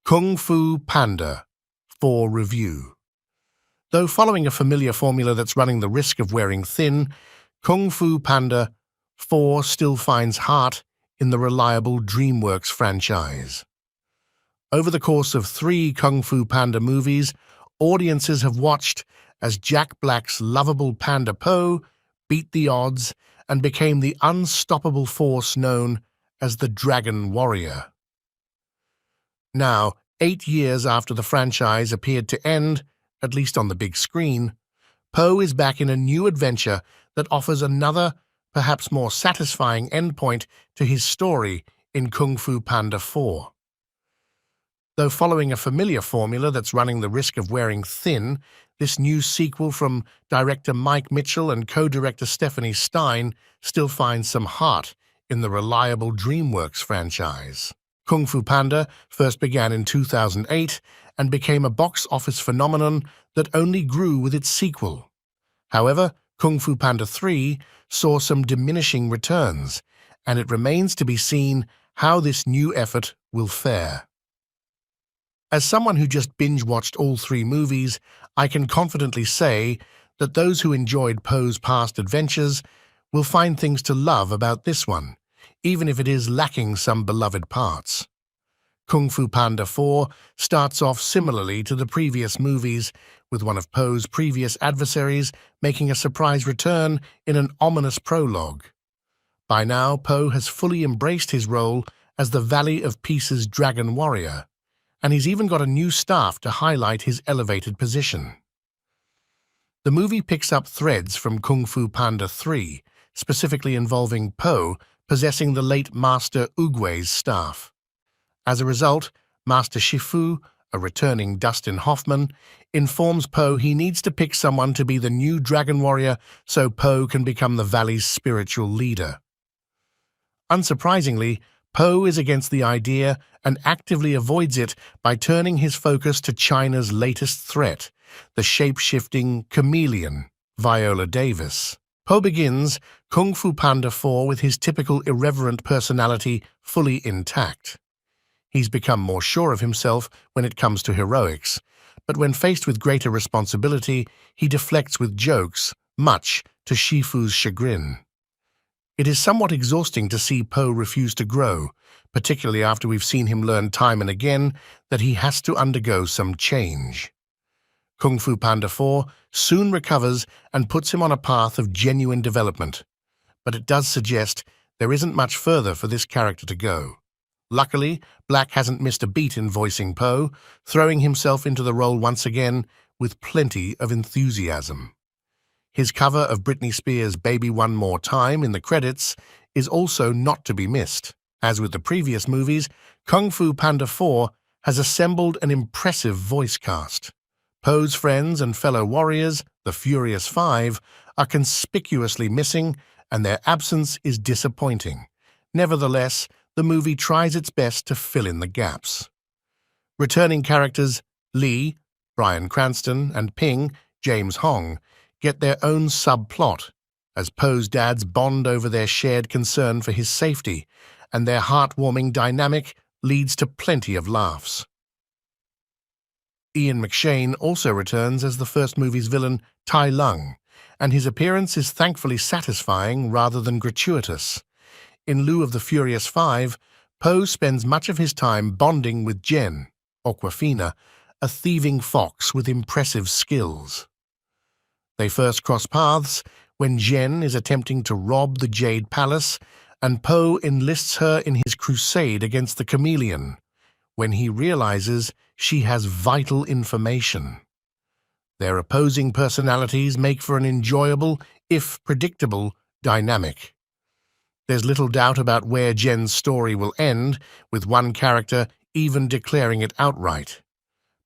Kung Fu Panda for review. Though following a familiar formula that's running the risk of wearing thin, Kung Fu Panda 4 still finds heart in the reliable DreamWorks franchise. Over the course of 3 Kung Fu Panda movies, audiences have watched as Jack Black's lovable panda Po beat the odds and became the unstoppable force known as the Dragon Warrior. Now, 8 years after the franchise appeared to end, at least on the big screen, Po is back in a new adventure that offers another, perhaps more satisfying endpoint to his story in Kung Fu Panda 4. Though following a familiar formula that's running the risk of wearing thin, this new sequel from director Mike Mitchell and co-director Stephanie Stein still finds some heart in the reliable DreamWorks franchise. Kung Fu Panda first began in 2008 and became a box office phenomenon that only grew with its sequel. However, Kung Fu Panda 3 saw some diminishing returns, and it remains to be seen how this new effort will fare. As someone who just binge-watched all 3 movies, I can confidently say that those who enjoyed Po's past adventures will find things to love about this one, even if it is lacking some beloved parts. Kung Fu Panda 4 starts off similarly to the previous movies, with one of Po's previous adversaries making a surprise return in an ominous prologue. By now, Po has fully embraced his role as the Valley of Peace's Dragon Warrior, and he's even got a new staff to highlight his elevated position. The movie picks up threads from Kung Fu Panda 3, specifically involving Po possessing the late Master Oogway's staff. As a result, Master Shifu, a returning Dustin Hoffman, informs Po he needs to pick someone to be the new Dragon Warrior so Po can become the Valley's spiritual leader. Unsurprisingly, Po is against the idea and actively avoids it by turning his focus to China's latest threat, the shape-shifting chameleon, Viola Davis. Po begins Kung Fu Panda 4 with his typical irreverent personality fully intact. He's become more sure of himself when it comes to heroics, but when faced with greater responsibility, he deflects with jokes, much to Shifu's chagrin. It is somewhat exhausting to see Po refuse to grow, particularly after we've seen him learn time and again that he has to undergo some change. Kung Fu Panda 4 soon recovers and puts him on a path of genuine development, but it does suggest there isn't much further for this character to go. Luckily, Black hasn't missed a beat in voicing Po, throwing himself into the role once again with plenty of enthusiasm. His cover of Britney Spears' Baby One More Time in the credits is also not to be missed. As with the previous movies, Kung Fu Panda 4 has assembled an impressive voice cast. Po's friends and fellow warriors, the Furious Five, are conspicuously missing, and their absence is disappointing. Nevertheless, the movie tries its best to fill in the gaps. Returning characters Lee, Bryan Cranston, and Ping, James Hong, get their own subplot, as Po's dads bond over their shared concern for his safety, and their heartwarming dynamic leads to plenty of laughs. Ian McShane also returns as the first movie's villain, Tai Lung, and his appearance is thankfully satisfying rather than gratuitous. In lieu of the Furious Five, Po spends much of his time bonding with Zhen, Awkwafina, a thieving fox with impressive skills. They first cross paths when Zhen is attempting to rob the Jade Palace, and Po enlists her in his crusade against the chameleon, when he realizes she has vital information. Their opposing personalities make for an enjoyable, if predictable, dynamic. There's little doubt about where Zhen's story will end, with one character even declaring it outright.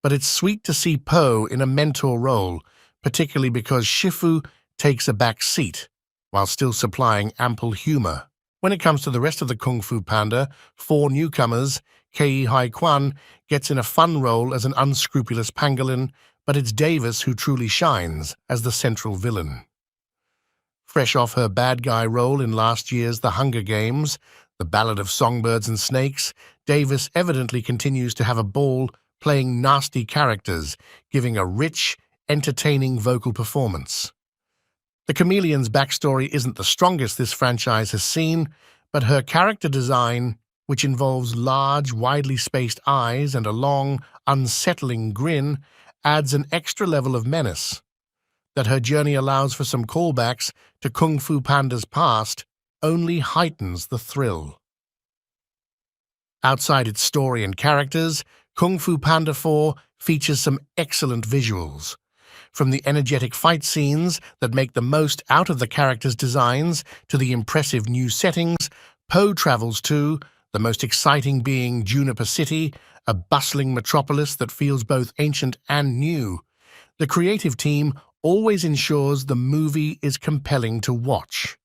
But it's sweet to see Po in a mentor role, particularly because Shifu takes a back seat, while still supplying ample humor. When it comes to the rest of the Kung Fu Panda, 4 newcomers, Kei Hai Kwan gets in a fun role as an unscrupulous pangolin, but it's Davis who truly shines as the central villain. Fresh off her bad guy role in last year's The Hunger Games, The Ballad of Songbirds and Snakes, Davis evidently continues to have a ball playing nasty characters, giving a rich, entertaining vocal performance. The chameleon's backstory isn't the strongest this franchise has seen, but her character design, which involves large, widely spaced eyes and a long, unsettling grin, adds an extra level of menace. That her journey allows for some callbacks to Kung Fu Panda's past only heightens the thrill. Outside its story and characters, Kung Fu Panda 4 features some excellent visuals. From the energetic fight scenes that make the most out of the characters' designs to the impressive new settings, Poe travels to, the most exciting being Juniper City, a bustling metropolis that feels both ancient and new. The creative team always ensures the movie is compelling to watch.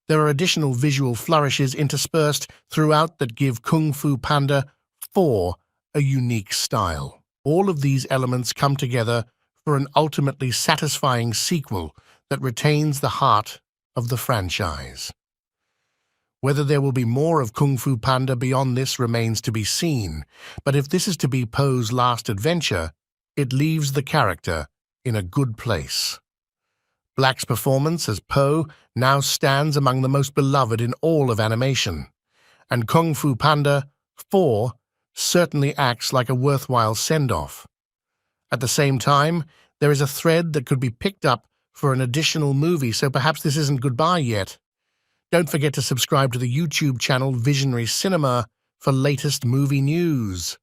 There are additional visual flourishes interspersed throughout that give Kung Fu Panda 4 a unique style. All of these elements come together for an ultimately satisfying sequel that retains the heart of the franchise. Whether there will be more of Kung Fu Panda beyond this remains to be seen, but if this is to be Poe's last adventure, it leaves the character in a good place. Black's performance as Poe now stands among the most beloved in all of animation, and Kung Fu Panda 4 certainly acts like a worthwhile send-off. At the same time, there is a thread that could be picked up for an additional movie, so perhaps this isn't goodbye yet. Don't forget to subscribe to the YouTube channel Visionary Cinema for latest movie news.